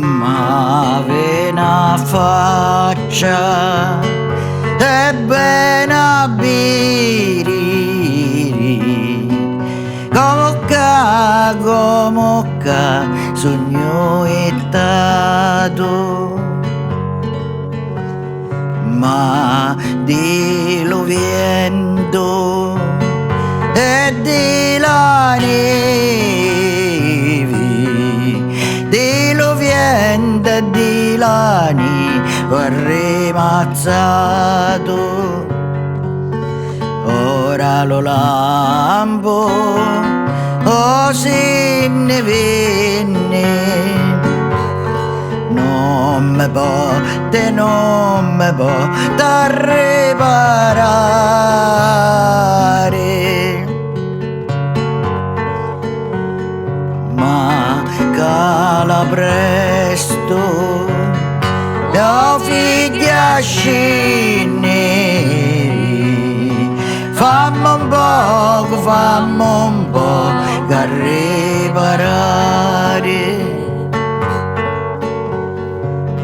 ma ve una faccia e ben abiri come sogno ettato, ma di lo vento e di la neve, di lo vento e di la neve vorrei mazzato. Ora lo lampo, oh se ne venne, non mi può riparare, ma cala presto la figlia scene, fammi un po' a riparare.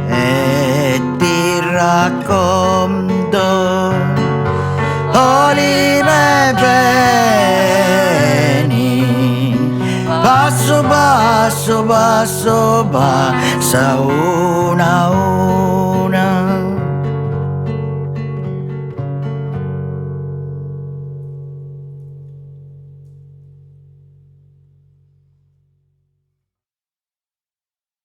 E ti racconto le mie pene, passo, passa una